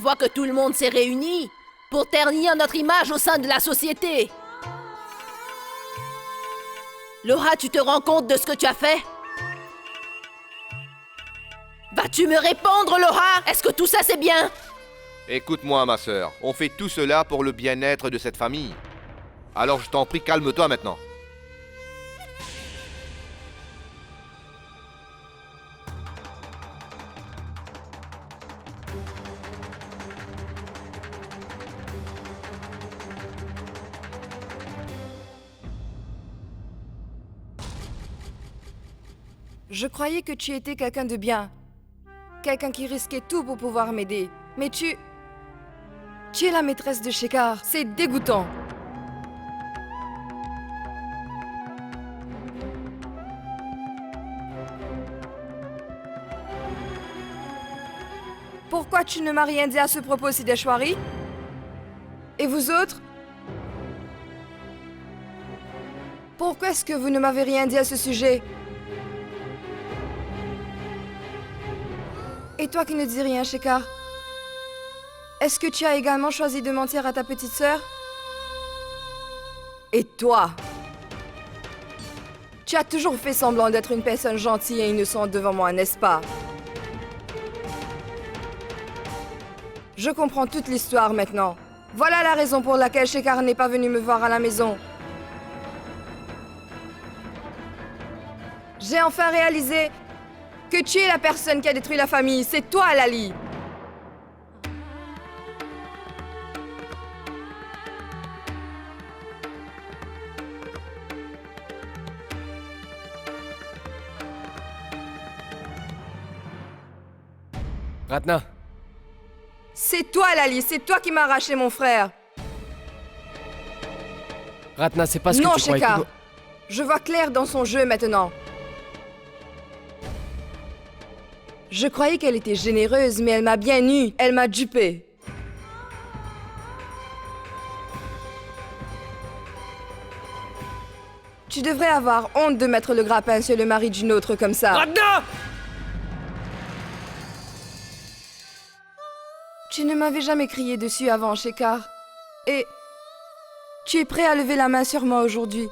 vois que tout le monde s'est réuni pour ternir notre image au sein de la société. Laura, tu te rends compte de ce que tu as fait? Vas-tu me répondre, Laura? Est-ce que tout ça c'est bien? Écoute-moi, ma sœur, on fait tout cela pour le bien-être de cette famille. Alors je t'en prie, calme-toi maintenant. Je croyais que tu étais quelqu'un de bien. Quelqu'un qui risquait tout pour pouvoir m'aider. Mais tu es la maîtresse de Shekhar. C'est dégoûtant. Pourquoi tu ne m'as rien dit à ce propos, Sideshwari? Et vous autres? Pourquoi est-ce que vous ne m'avez rien dit à ce sujet? Et toi qui ne dis rien, Shekhar, est-ce que tu as également choisi de mentir à ta petite sœur? Et toi? Tu as toujours fait semblant d'être une personne gentille et innocente devant moi, n'est-ce pas? Je comprends toute l'histoire maintenant. Voilà la raison pour laquelle Shekhar n'est pas venu me voir à la maison. J'ai enfin réalisé que tu es la personne qui a détruit la famille. C'est toi, Lali. Ratna, C'est toi, Lali. C'est toi qui m'as arraché mon frère. Ratna, c'est pas ce Non, que tu croyais. Shekhar. Je vois clair dans son jeu maintenant. Je croyais qu'elle était généreuse, mais elle m'a bien eu. Elle m'a dupé. Tu devrais avoir honte de mettre le grappin sur le mari d'une autre comme ça. Ratna! Tu ne m'avais jamais crié dessus avant, Shekhar. Et tu es prêt à lever la main sur moi aujourd'hui.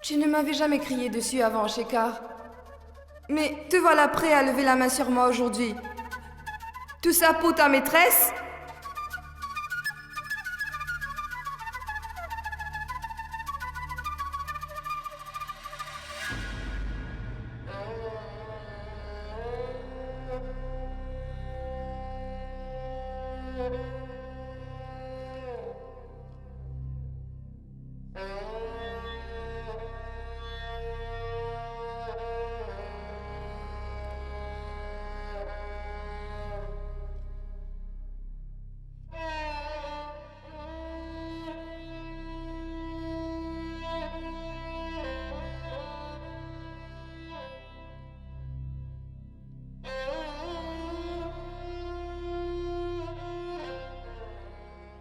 Tu ne m'avais jamais crié dessus avant, Shekhar. Mais te voilà prêt à lever la main sur moi aujourd'hui. Tout ça pour ta maîtresse?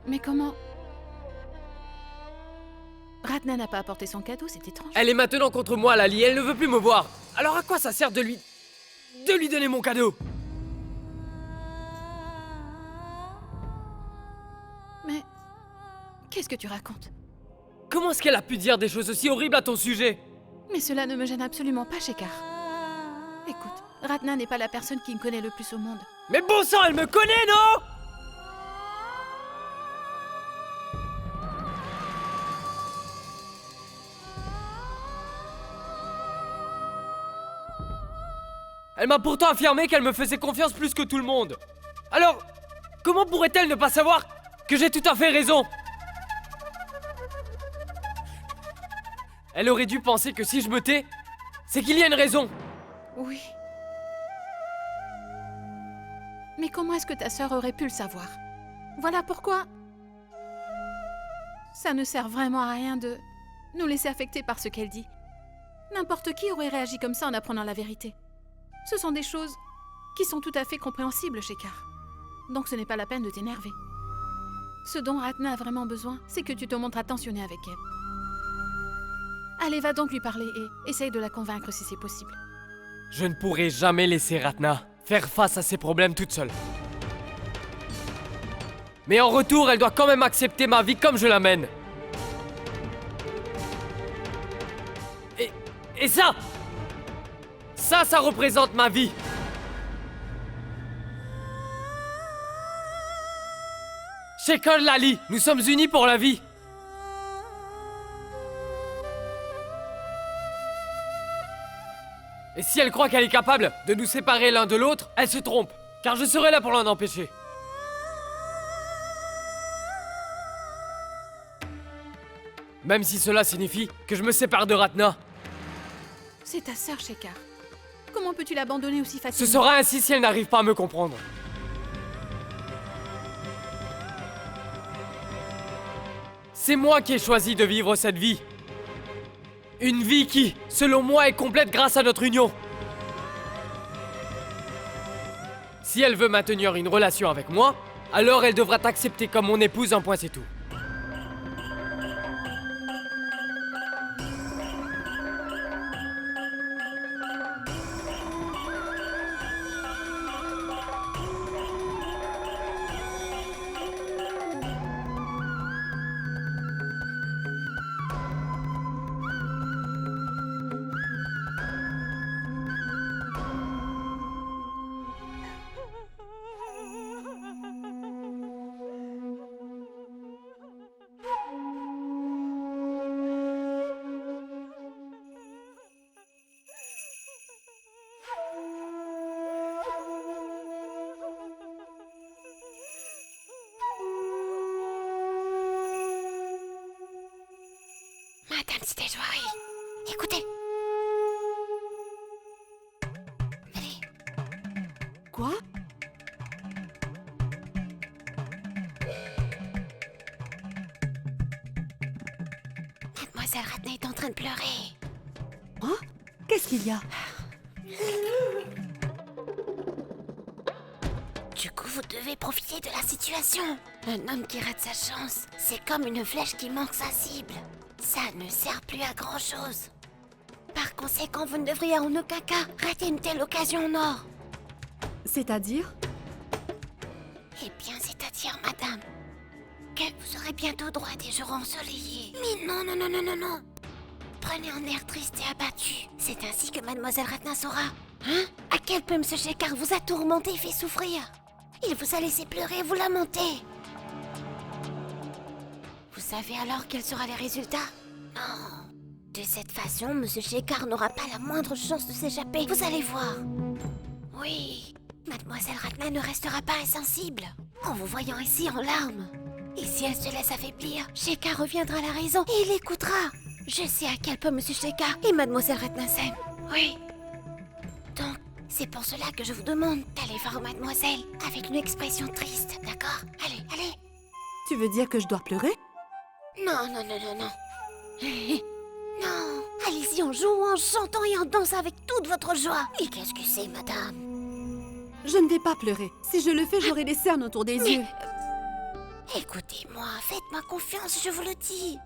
Mais comment... Ratna n'a pas apporté son cadeau, c'est étrange. Elle est maintenant contre moi, Lali, elle ne veut plus me voir. Alors à quoi ça sert de lui donner mon cadeau? Mais... qu'est-ce que tu racontes? Comment est-ce qu'elle a pu dire des choses aussi horribles à ton sujet? Mais cela ne me gêne absolument pas, Shekhar. Écoute, Ratna n'est pas la personne qui me connaît le plus au monde. Mais bon sang, elle me connaît, non? Elle m'a pourtant affirmé qu'elle me faisait confiance plus que tout le monde. Alors, comment pourrait-elle ne pas savoir que j'ai tout à fait raison? Elle aurait dû penser que si je me tais, c'est qu'il y a une raison. Oui. Mais comment est-ce que ta sœur aurait pu le savoir? Voilà pourquoi... Ça ne sert vraiment à rien de nous laisser affecter par ce qu'elle dit. N'importe qui aurait réagi comme ça en apprenant la vérité. Ce sont des choses qui sont tout à fait compréhensibles chez Car. Donc ce n'est pas la peine de t'énerver. Ce dont Ratna a vraiment besoin, c'est que tu te montres attentionné avec elle. Allez, va donc lui parler et essaye de la convaincre si c'est possible. Je ne pourrai jamais laisser Ratna faire face à ses problèmes toute seule. Mais en retour, elle doit quand même accepter ma vie comme je la mène. Et ça représente ma vie. Shekhar Lali, nous sommes unis pour la vie. Et si elle croit qu'elle est capable de nous séparer l'un de l'autre, elle se trompe, car je serai là pour l'en empêcher. Même si cela signifie que je me sépare de Ratna. C'est ta sœur, Shekhar. Comment peux-tu l'abandonner aussi facilement? Ce sera ainsi si elle n'arrive pas à me comprendre. C'est moi qui ai choisi de vivre cette vie. Une vie qui, selon moi, est complète grâce à notre union. Si elle veut maintenir une relation avec moi, alors elle devra t'accepter comme mon épouse, un point c'est tout. Madame Stejwari, écoutez. Allez. Quoi? Mademoiselle Ratna est en train de pleurer. Hein? Qu'est-ce qu'il y a? Du coup, vous devez profiter de la situation. Un homme qui rate sa chance, c'est comme une flèche qui manque sa cible. Ça ne sert plus à grand-chose. Par conséquent, vous ne devriez en aucun cas rater une telle occasion en or. C'est-à-dire? Eh bien, c'est-à-dire, madame, que vous aurez bientôt droit à des jours ensoleillés. Mais non, non, non, non, non, non. Prenez un air triste et abattu. C'est ainsi que mademoiselle Ratna saura. Hein? À quel point M. Shekhar vous a tourmenté et fait souffrir. Il vous a laissé pleurer et vous lamenter. Vous savez alors quels seront les résultats? Non. De cette façon, M. Shekhar n'aura pas la moindre chance de s'échapper. Vous allez voir. Oui, mademoiselle Ratna ne restera pas insensible. En vous voyant ici en larmes. Et si elle se laisse affaiblir, Shekhar reviendra à la raison et il écoutera. Je sais à quel point M. Shekhar et mademoiselle Ratna s'aiment. Oui. Donc, c'est pour cela que je vous demande d'aller voir mademoiselle avec une expression triste, d'accord? Allez, allez. Tu veux dire que je dois pleurer? Non, non, non, non, non. Non, allez-y en jouant, en chantant et en dansant avec toute votre joie. Et qu'est-ce que c'est, madame? Je ne vais pas pleurer. Si je le fais, j'aurai des cernes autour des yeux. Écoutez-moi, faites-moi confiance, je vous le dis.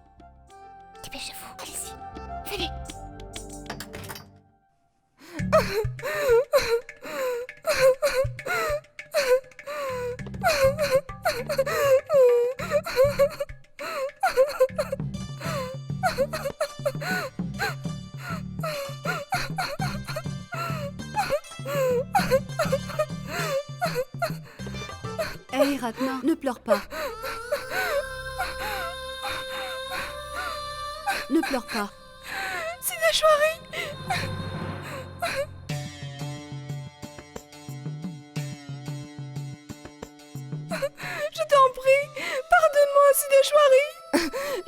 Dépêchez-vous, allez-y. Venez. Hey, Ratna, ne pleure pas. Ne pleure pas.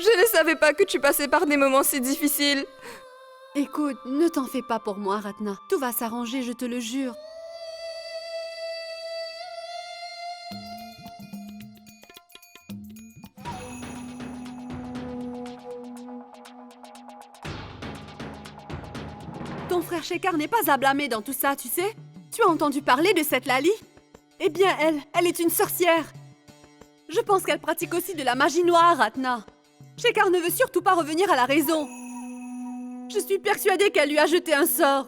Je ne savais pas que tu passais par des moments si difficiles. Écoute, ne t'en fais pas pour moi, Ratna. Tout va s'arranger, je te le jure. Ton frère Shekhar n'est pas à blâmer dans tout ça, tu sais? Tu as entendu parler de cette Lali? Eh bien, elle est une sorcière. Je pense qu'elle pratique aussi de la magie noire, Ratna. Shekhar ne veut surtout pas revenir à la raison. Je suis persuadée qu'elle lui a jeté un sort.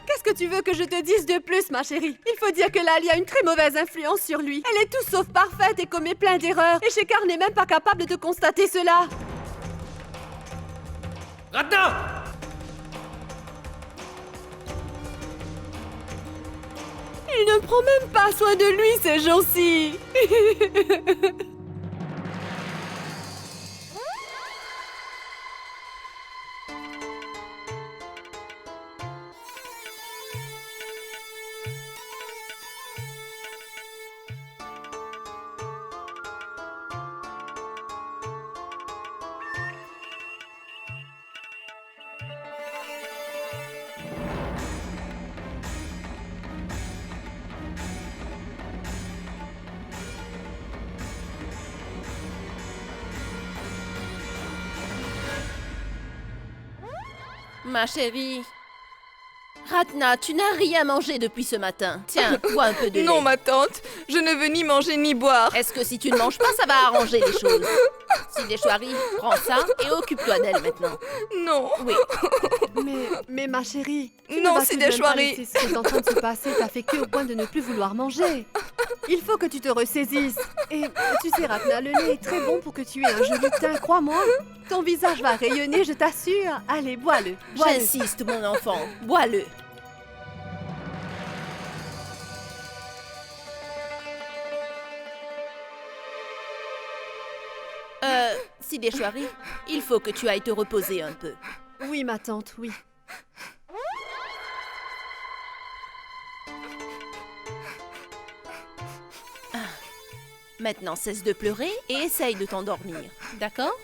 Qu'est-ce que tu veux que je te dise de plus, ma chérie? Il faut dire que Lali a une très mauvaise influence sur lui. Elle est tout sauf parfaite et commet plein d'erreurs. Et Shekhar n'est même pas capable de constater cela. Ratna! Il ne prend même pas soin de lui ces jours-ci. Ma chérie. Ratna, tu n'as rien mangé depuis ce matin. Tiens, bois un peu de lait. Non, ma tante, je ne veux ni manger ni boire. Est-ce que si tu ne manges pas, ça va arranger les choses? Sideshwari, prends ça et occupe-toi d'elle maintenant. Non. Oui. Mais ma chérie, tu Non, ne vas tout de même pas Sideshwari. laisser ce qui est en train de se passer t'affecter au point de ne plus vouloir manger. Il faut que tu te ressaisisses. Et tu sais, Ratna, le lait est très bon pour que tu aies un joli teint, crois-moi. Ton visage va rayonner, je t'assure. Allez, bois-le. Bois-le. J'insiste, mon enfant. Bois-le. Sideshwari, il faut que tu ailles te reposer un peu. Oui, ma tante, oui. Maintenant, cesse de pleurer et essaye de t'endormir. D'accord?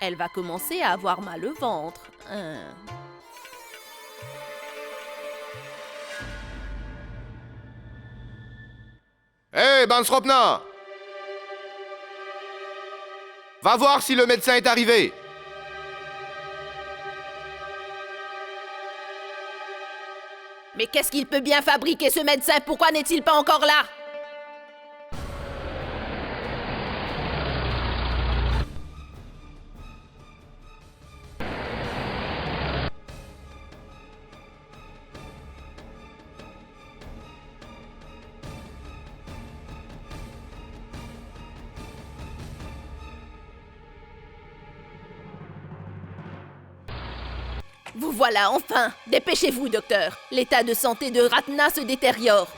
Elle va commencer à avoir mal au ventre. Hé, Bansropna! Va voir si le médecin est arrivé. Mais qu'est-ce qu'il peut bien fabriquer, ce médecin? Pourquoi n'est-il pas encore là? Vous voilà, enfin! Dépêchez-vous, docteur! L'état de santé de Ratna se détériore.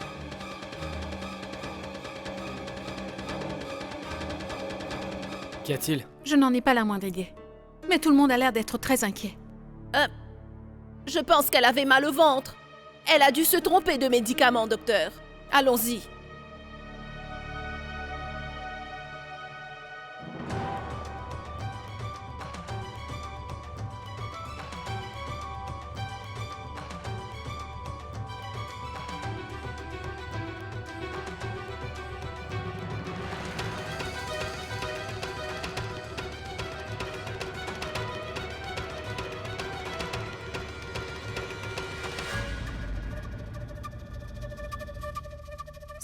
Qu'y a-t-il? Je n'en ai pas la moindre idée. Mais tout le monde a l'air d'être très inquiet. Je pense qu'elle avait mal au ventre. Elle a dû se tromper de médicaments, docteur. Allons-y.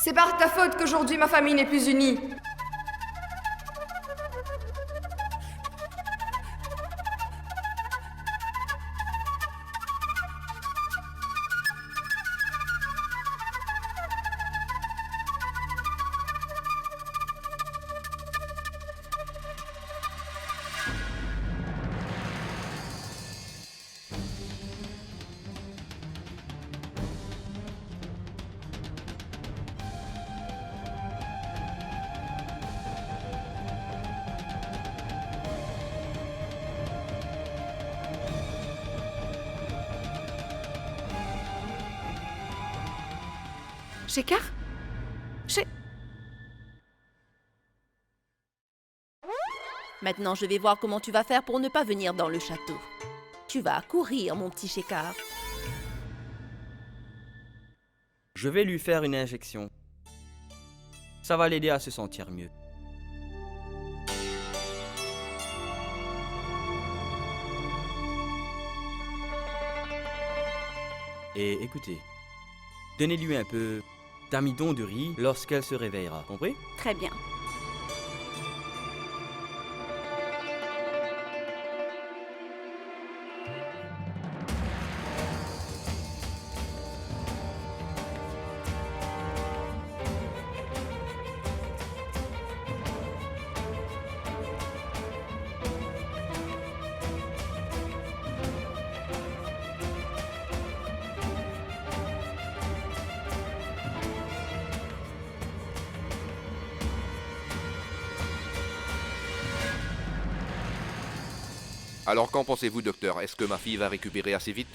C'est par ta faute qu'aujourd'hui ma famille n'est plus unie. Shekhar? Maintenant, je vais voir comment tu vas faire pour ne pas venir dans le château. Tu vas courir, mon petit Shekhar. Je vais lui faire une injection. Ça va l'aider à se sentir mieux. Et écoutez, donnez-lui un peu d'amidon de riz lorsqu'elle se réveillera, compris? Très bien. Alors qu'en pensez-vous, docteur? Est-ce que ma fille va récupérer assez vite?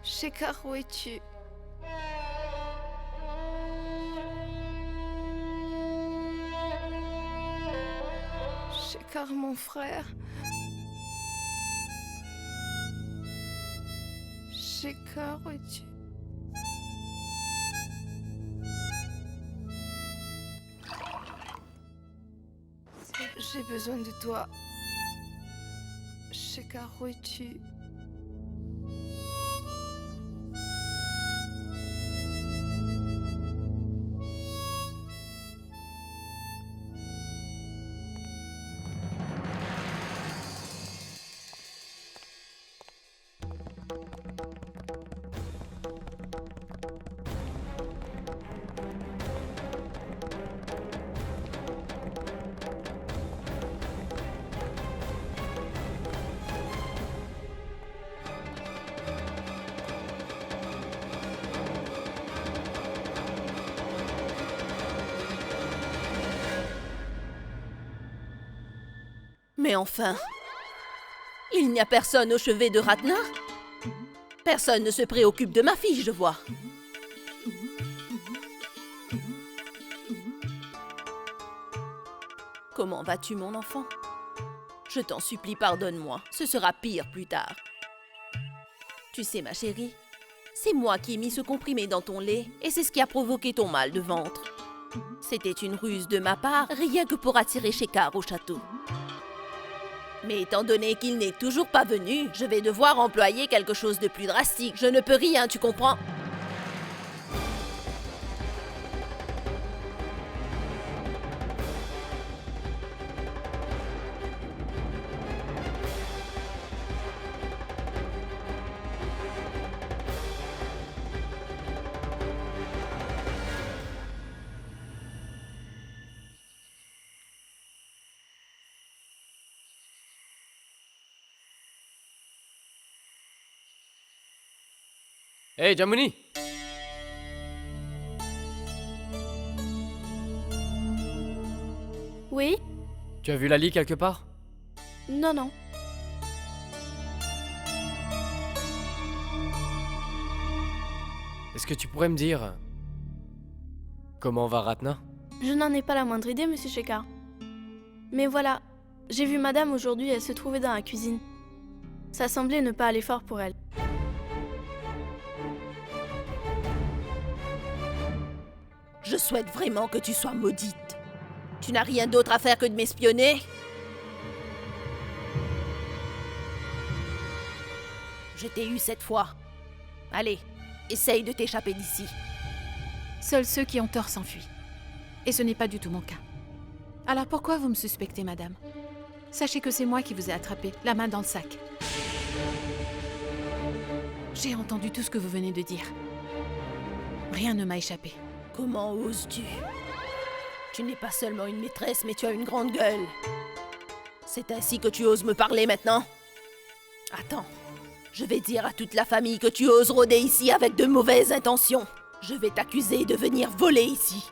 Shekhar, où es-tu? Shekhar, mon frère. Shekhar, où es-tu? J'ai besoin de toi. Shekhar, où es-tu? Mais enfin, il n'y a personne au chevet de Ratna? Personne ne se préoccupe de ma fille, je vois. Comment vas-tu, mon enfant? Je t'en supplie, pardonne-moi. Ce sera pire plus tard. Tu sais, ma chérie, c'est moi qui ai mis ce comprimé dans ton lait et c'est ce qui a provoqué ton mal de ventre. C'était une ruse de ma part, rien que pour attirer Shekhar au château. Mais étant donné qu'il n'est toujours pas venu, je vais devoir employer quelque chose de plus drastique. Je ne peux rien, tu comprends? Hey, Jamuni! Oui? Tu as vu Lali quelque part? Non, non. Est-ce que tu pourrais me dire... comment va Ratna? Je n'en ai pas la moindre idée, monsieur Shekhar. Mais voilà, j'ai vu madame aujourd'hui, elle se trouvait dans la cuisine. Ça semblait ne pas aller fort pour elle. Je souhaite vraiment que tu sois maudite. Tu n'as rien d'autre à faire que de m'espionner? Je t'ai eu cette fois. Allez, essaye de t'échapper d'ici. Seuls ceux qui ont tort s'enfuient. Et ce n'est pas du tout mon cas. Alors pourquoi vous me suspectez, madame? Sachez que c'est moi qui vous ai attrapé, la main dans le sac. J'ai entendu tout ce que vous venez de dire. Rien ne m'a échappé. Comment oses-tu? Tu n'es pas seulement une maîtresse, mais tu as une grande gueule. C'est ainsi que tu oses me parler maintenant? Attends, je vais dire à toute la famille que tu oses rôder ici avec de mauvaises intentions. Je vais t'accuser de venir voler ici.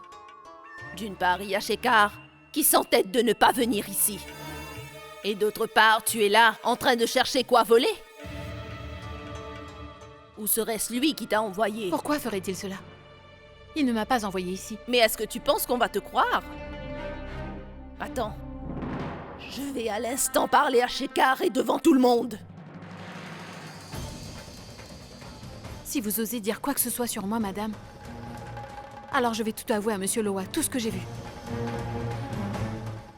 D'une part, il y a Shekhar, qui s'entête de ne pas venir ici. Et d'autre part, tu es là, en train de chercher quoi voler? Ou serait-ce lui qui t'a envoyé? Pourquoi ferait-il cela? Il ne m'a pas envoyé ici. Mais est-ce que tu penses qu'on va te croire? Attends. Je vais à l'instant parler à Shekhar et devant tout le monde. Si vous osez dire quoi que ce soit sur moi, madame, alors je vais tout avouer à Monsieur Loa, tout ce que j'ai vu.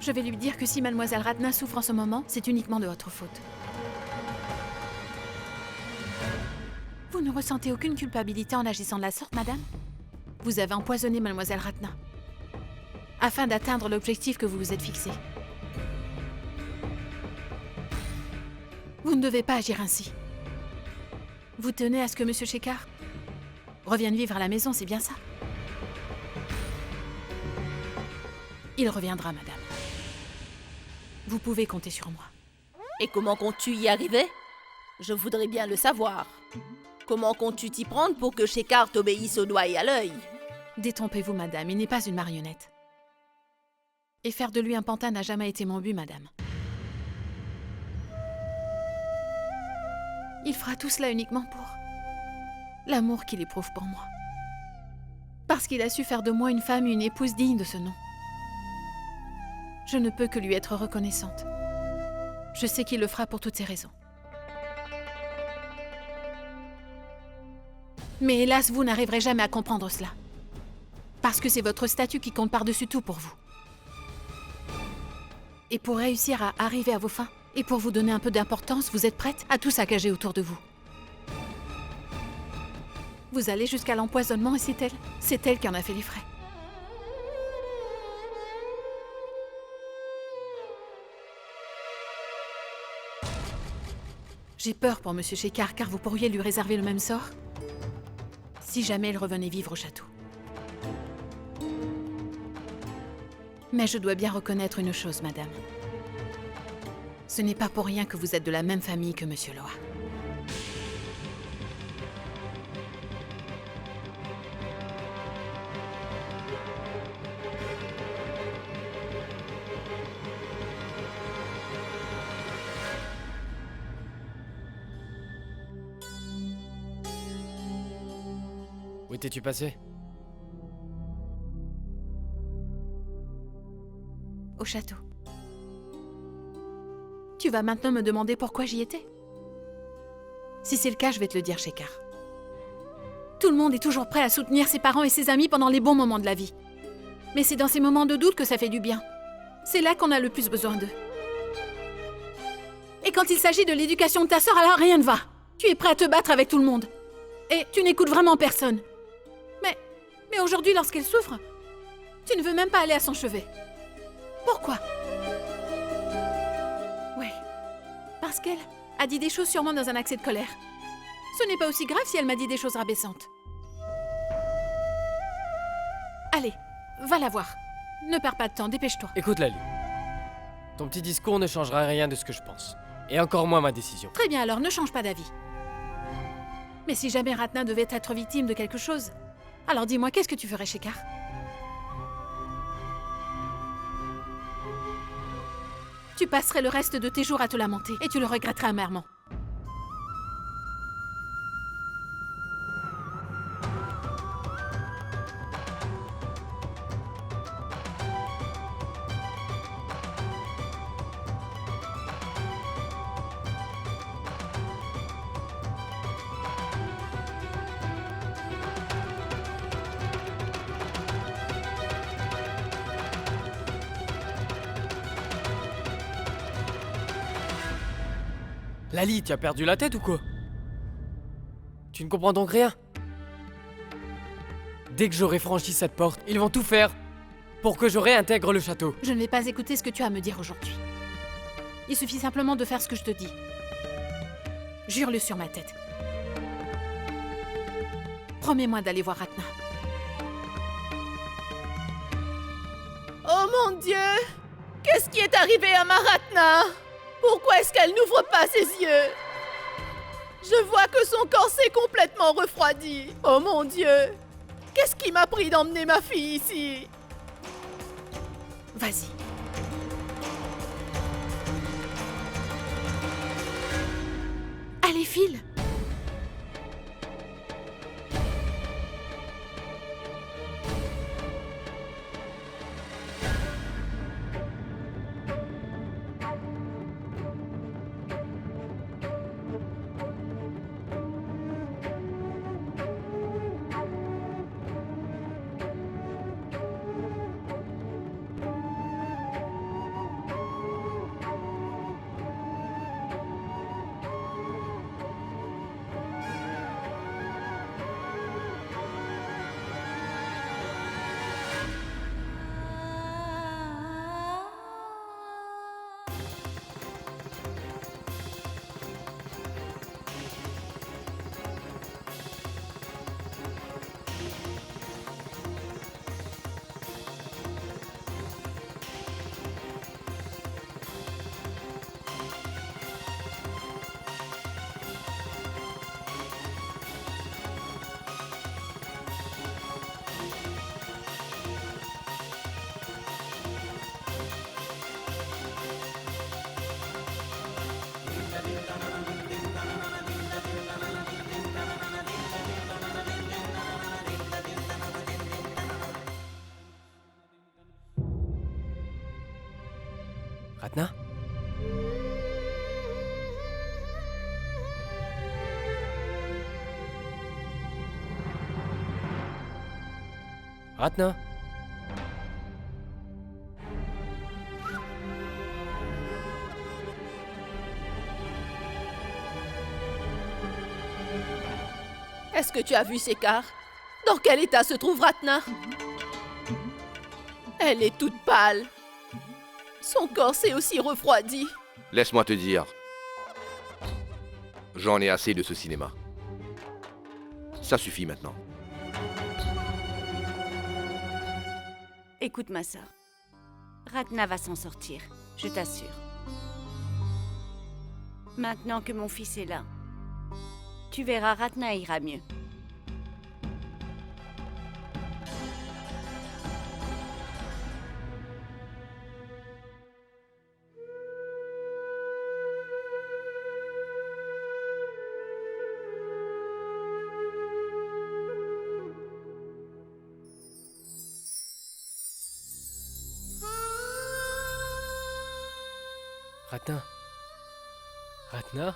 Je vais lui dire que si Mademoiselle Ratna souffre en ce moment, c'est uniquement de votre faute. Vous ne ressentez aucune culpabilité en agissant de la sorte, madame? Vous avez empoisonné Mademoiselle Ratna, afin d'atteindre l'objectif que vous vous êtes fixé. Vous ne devez pas agir ainsi. Vous tenez à ce que Monsieur Shekhar revienne vivre à la maison, c'est bien ça? Il reviendra, madame. Vous pouvez compter sur moi. Et comment comptes-tu y arriver? Je voudrais bien le savoir. Comment comptes-tu t'y prendre pour que Shekhar t'obéisse au doigt et à l'œil? Détrompez-vous, madame, il n'est pas une marionnette. Et faire de lui un pantin n'a jamais été mon but, madame. Il fera tout cela uniquement pour l'amour qu'il éprouve pour moi. Parce qu'il a su faire de moi une femme et une épouse digne de ce nom. Je ne peux que lui être reconnaissante. Je sais qu'il le fera pour toutes ces raisons. Mais hélas, vous n'arriverez jamais à comprendre cela. Parce que c'est votre statut qui compte par-dessus tout pour vous. Et pour réussir à arriver à vos fins, et pour vous donner un peu d'importance, vous êtes prête à tout saccager autour de vous. Vous allez jusqu'à l'empoisonnement et c'est elle qui en a fait les frais. J'ai peur pour Monsieur Shekhar, car vous pourriez lui réserver le même sort si jamais il revenait vivre au château. Mais je dois bien reconnaître une chose, madame. Ce n'est pas pour rien que vous êtes de la même famille que Monsieur Loa. Où étais-tu passé? Au château. Tu vas maintenant me demander pourquoi j'y étais? Si c'est le cas, je vais te le dire, Shekhar. Tout le monde est toujours prêt à soutenir ses parents et ses amis pendant les bons moments de la vie. Mais c'est dans ces moments de doute que ça fait du bien. C'est là qu'on a le plus besoin d'eux. Et quand il s'agit de l'éducation de ta sœur, alors rien ne va. Tu es prêt à te battre avec tout le monde. Et tu n'écoutes vraiment personne. Mais aujourd'hui, lorsqu'elle souffre, tu ne veux même pas aller à son chevet. Pourquoi? Oui, parce qu'elle a dit des choses sûrement dans un accès de colère. Ce n'est pas aussi grave si elle m'a dit des choses rabaissantes. Allez, va la voir. Ne perds pas de temps, dépêche-toi. Écoute, Lali. Ton petit discours ne changera rien de ce que je pense. Et encore moins ma décision. Très bien, alors ne change pas d'avis. Mais si jamais Ratna devait être victime de quelque chose, alors dis-moi, qu'est-ce que tu ferais, Shekhar? Tu passerais le reste de tes jours à te lamenter et tu le regretterais amèrement. Lali, tu as perdu la tête ou quoi? Tu ne comprends donc rien? Dès que j'aurai franchi cette porte, ils vont tout faire pour que je réintègre le château. Je ne vais pas écouter ce que tu as à me dire aujourd'hui. Il suffit simplement de faire ce que je te dis. Jure-le sur ma tête. Promets-moi d'aller voir Ratna. Oh mon Dieu! Qu'est-ce qui est arrivé à ma Ratna? Pourquoi est-ce qu'elle n'ouvre pas ses yeux? Je vois que son corps s'est complètement refroidi. Oh mon Dieu! Qu'est-ce qui m'a pris d'emmener ma fille ici? Vas-y. Allez, file! Ratna? Ratna? Est-ce que tu as vu Shekhar? Dans quel état se trouve Ratna? Elle est toute pâle. Son corps s'est aussi refroidi. Laisse-moi te dire. J'en ai assez de ce cinéma. Ça suffit maintenant. Écoute ma sœur, Ratna va s'en sortir, je t'assure. Maintenant que mon fils est là, tu verras, Ratna ira mieux. Ratna? Ratna?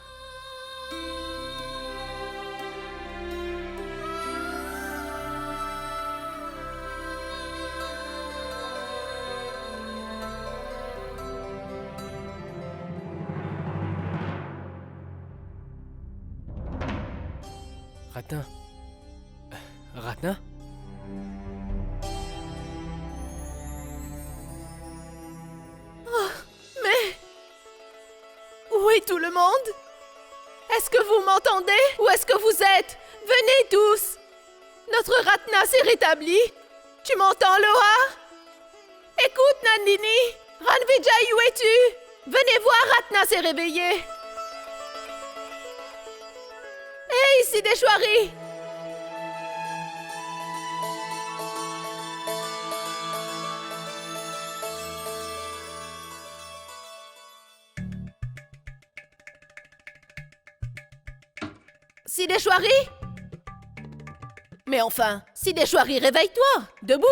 Ratna? Ratna? Où est tout le monde? Est-ce que vous m'entendez? Où est-ce que vous êtes? Venez tous! Notre Ratna s'est rétablie. Tu m'entends, Loha? Écoute, Nandini! Ranvijay, où es-tu? Venez voir, Ratna s'est réveillée. Hé, Sideshwari! Sideshwari? Mais enfin, Sideshwari, réveille-toi! Debout!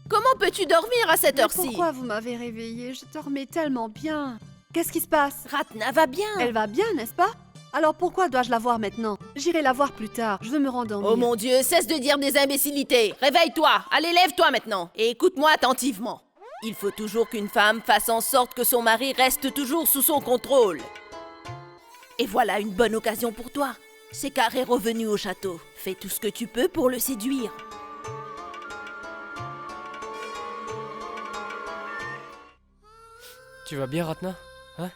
Comment peux-tu dormir à cette Mais heure-ci? pourquoi vous m'avez réveillée? Je dormais tellement bien. Qu'est-ce qui se passe? Ratna va bien! Elle va bien, n'est-ce pas? Alors pourquoi dois-je la voir maintenant? J'irai la voir plus tard. Je veux me rendormir. Oh mon Dieu, cesse de dire des imbécilités! Réveille-toi! Allez, lève-toi maintenant! Et écoute-moi attentivement. Il faut toujours qu'une femme fasse en sorte que son mari reste toujours sous son contrôle. Et voilà une bonne occasion pour toi. Shekhar est revenu au château. Fais tout ce que tu peux pour le séduire. Tu vas bien, Ratna? Hein?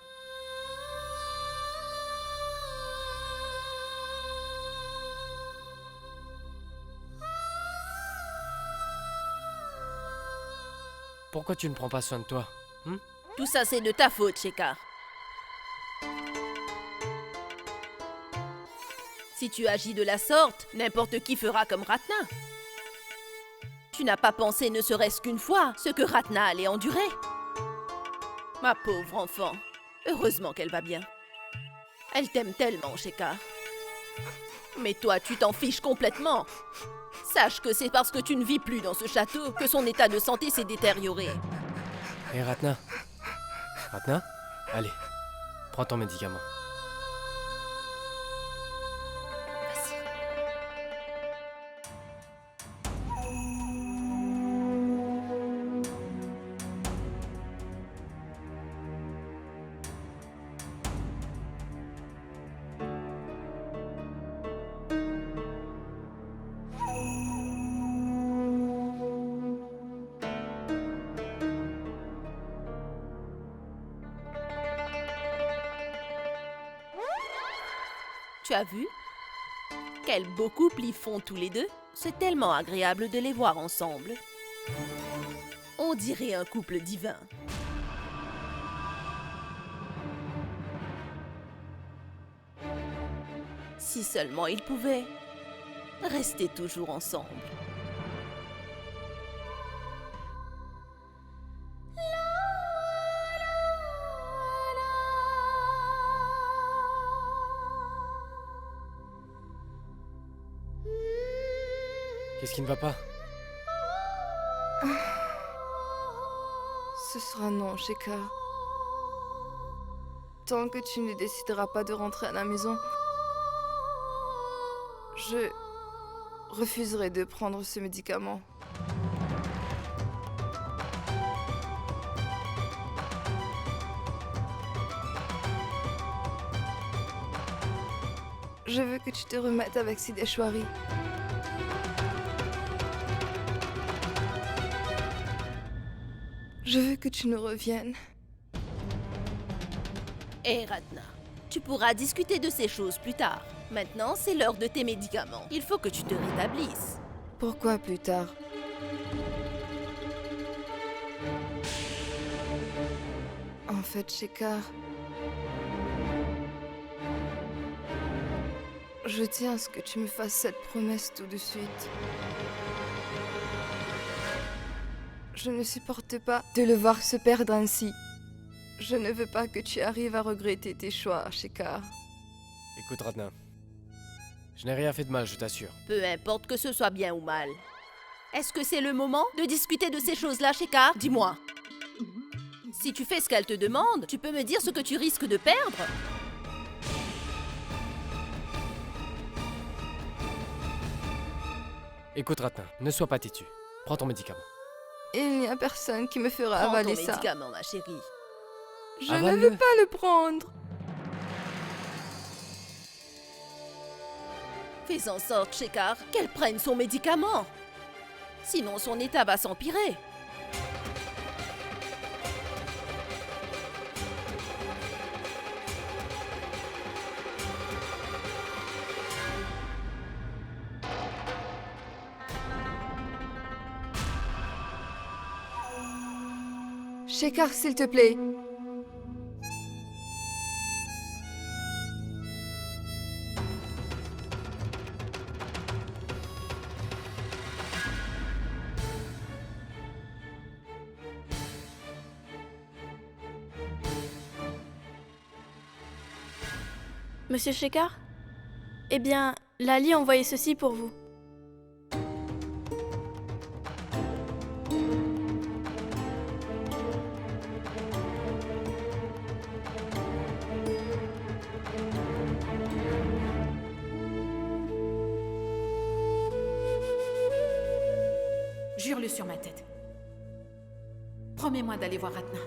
Pourquoi tu ne prends pas soin de toi? Tout ça, c'est de ta faute, Shekhar. Si tu agis de la sorte, n'importe qui fera comme Ratna. Tu n'as pas pensé ne serait-ce qu'une fois ce que Ratna allait endurer. Ma pauvre enfant, heureusement qu'elle va bien. Elle t'aime tellement, Shekhar. Mais toi, tu t'en fiches complètement. Sache que c'est parce que tu ne vis plus dans ce château que son état de santé s'est détérioré. Hé, Ratna. Ratna? Allez, prends ton médicament. Tu as vu? Quel beau couple ils font tous les deux. C'est tellement agréable de les voir ensemble. On dirait un couple divin. Si seulement ils pouvaient rester toujours ensemble. Qu'est-ce qui ne va pas? Ce sera non, Shekhar. Tant que tu ne décideras pas de rentrer à la maison, je refuserai de prendre ce médicament. Je veux que tu te remettes avec Sideshwari. Je veux que tu nous reviennes. Hé, Ratna, tu pourras discuter de ces choses plus tard. Maintenant, c'est l'heure de tes médicaments. Il faut que tu te rétablisses. Pourquoi plus tard? En fait, Shekhar, je tiens à ce que tu me fasses cette promesse tout de suite. Je ne supporte pas de le voir se perdre ainsi. Je ne veux pas que tu arrives à regretter tes choix, Shekhar. Écoute, Ratna. Je n'ai rien fait de mal, je t'assure. Peu importe que ce soit bien ou mal. Est-ce que c'est le moment de discuter de ces choses-là, Shekhar? Dis-moi. Si tu fais ce qu'elle te demande, tu peux me dire ce que tu risques de perdre? Écoute, Ratna, ne sois pas têtu. Prends ton médicament. Il n'y a personne qui me fera Prends avaler ton ça. médicament, ma chérie. Je ne Avale-le. veux pas le prendre. Fais en sorte, Shekhar, qu'elle prenne son médicament. Sinon, son état va s'empirer. Shekhar, s'il te plaît. Monsieur Shekhar? Eh bien, Lali a envoyé ceci pour vous. Jure-le sur ma tête. Promets-moi d'aller voir Ratna.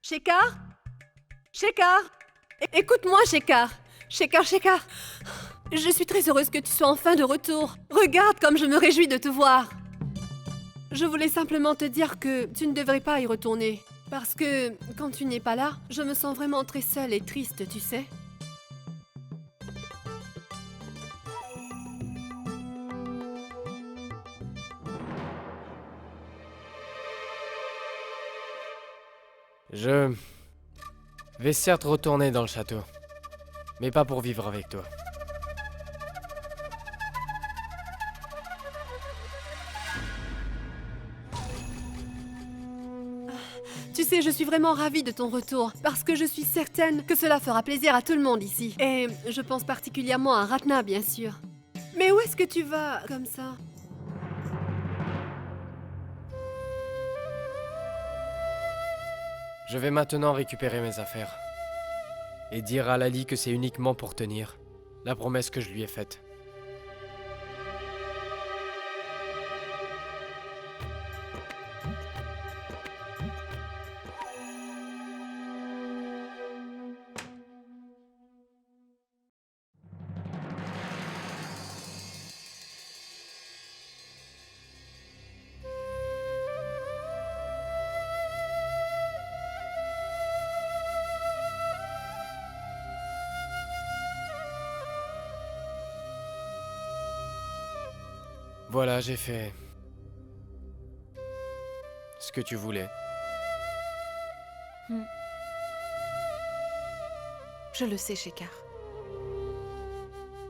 Shekhar? Shekhar? Écoute-moi, Shekhar. Shekhar. Je suis très heureuse que tu sois enfin de retour. Regarde comme je me réjouis de te voir. Je voulais simplement te dire que tu ne devrais pas y retourner. Parce que quand tu n'es pas là, je me sens vraiment très seule et triste, tu sais. Je vais certes retourner dans le château, mais pas pour vivre avec toi. Tu sais, je suis vraiment ravie de ton retour, parce que je suis certaine que cela fera plaisir à tout le monde ici. Et je pense particulièrement à Ratna, bien sûr. Mais où est-ce que tu vas, comme ça? Je vais maintenant récupérer mes affaires. Et dire à Lali que c'est uniquement pour tenir la promesse que je lui ai faite. Voilà, j'ai fait ce que tu voulais. Je le sais, Shekhar.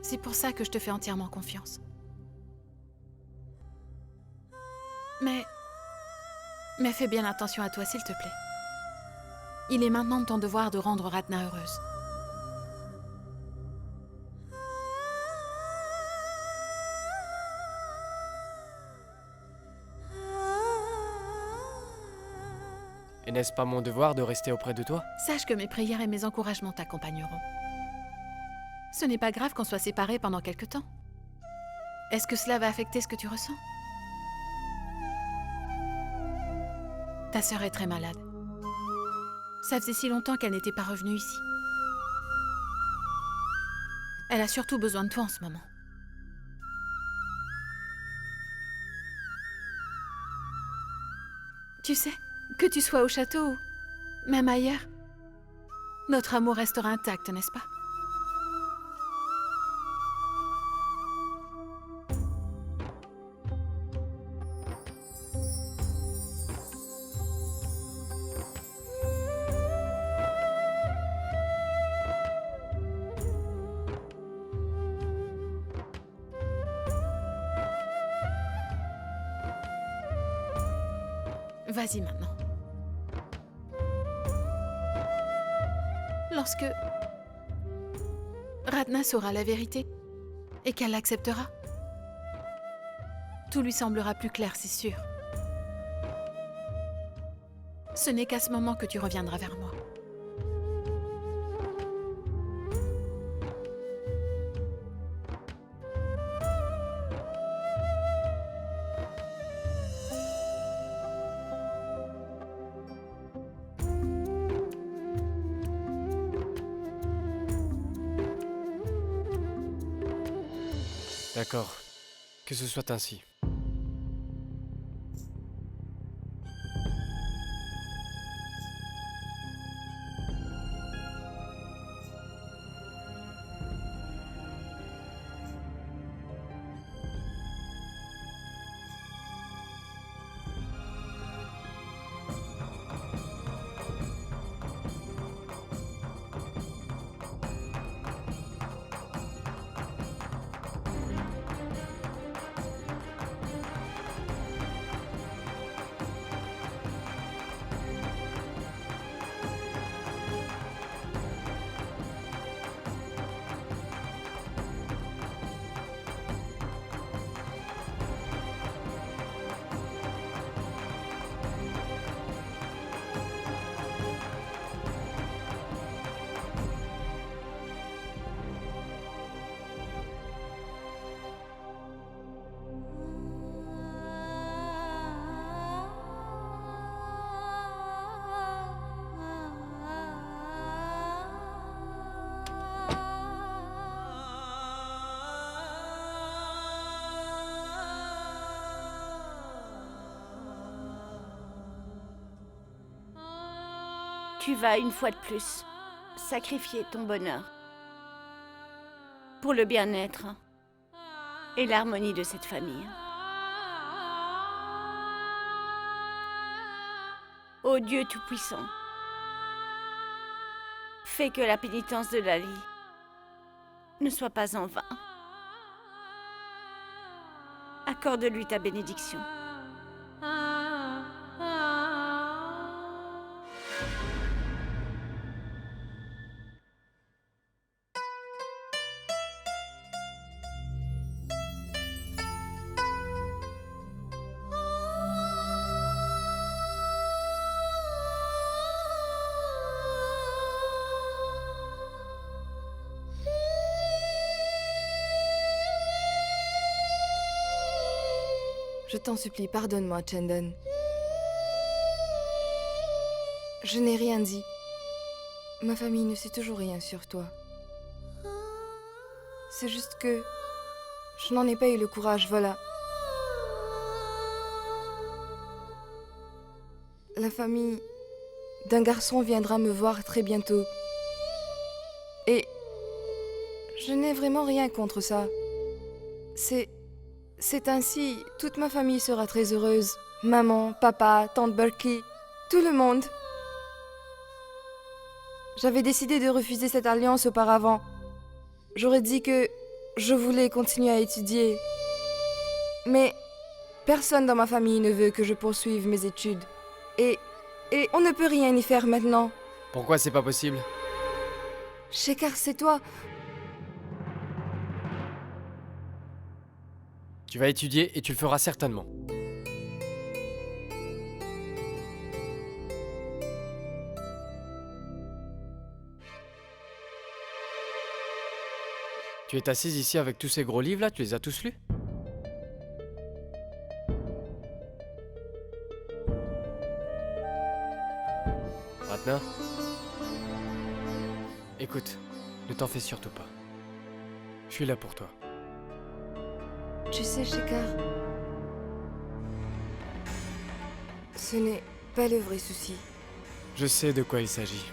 C'est pour ça que je te fais entièrement confiance. Mais fais bien attention à toi, s'il te plaît. Il est maintenant de ton devoir de rendre Ratna heureuse. Et n'est-ce pas mon devoir de rester auprès de toi? Sache que mes prières et mes encouragements t'accompagneront. Ce n'est pas grave qu'on soit séparés pendant quelque temps. Est-ce que cela va affecter ce que tu ressens? Ta sœur est très malade. Ça faisait si longtemps qu'elle n'était pas revenue ici. Elle a surtout besoin de toi en ce moment. Tu sais, que tu sois au château ou même ailleurs, notre amour restera intact, n'est-ce pas? Vas-y maintenant. Lorsque Ratna saura la vérité et qu'elle l'acceptera, tout lui semblera plus clair, c'est sûr. Ce n'est qu'à ce moment que tu reviendras vers moi. D'accord. Que ce soit ainsi. Tu vas, une fois de plus, sacrifier ton bonheur pour le bien-être et l'harmonie de cette famille. Ô Dieu Tout-Puissant, fais que la pénitence de Lali ne soit pas en vain. Accorde-lui ta bénédiction. Je t'en supplie, pardonne-moi, Chandan. Je n'ai rien dit. Ma famille ne sait toujours rien sur toi. C'est juste que je n'en ai pas eu le courage, voilà. La famille d'un garçon viendra me voir très bientôt. Et je n'ai vraiment rien contre ça. C'est ainsi, toute ma famille sera très heureuse. Maman, papa, tante Berkey, tout le monde. J'avais décidé de refuser cette alliance auparavant. J'aurais dit que je voulais continuer à étudier. Mais personne dans ma famille ne veut que je poursuive mes études. Et on ne peut rien y faire maintenant. Pourquoi c'est pas possible? Shekhar, c'est toi. Tu vas étudier et tu le feras certainement. Tu es assise ici avec tous ces gros livres là, tu les as tous lus? Ratna? Écoute, ne t'en fais surtout pas. Je suis là pour toi. Tu sais, Shekhar, ce n'est pas le vrai souci. Je sais de quoi il s'agit.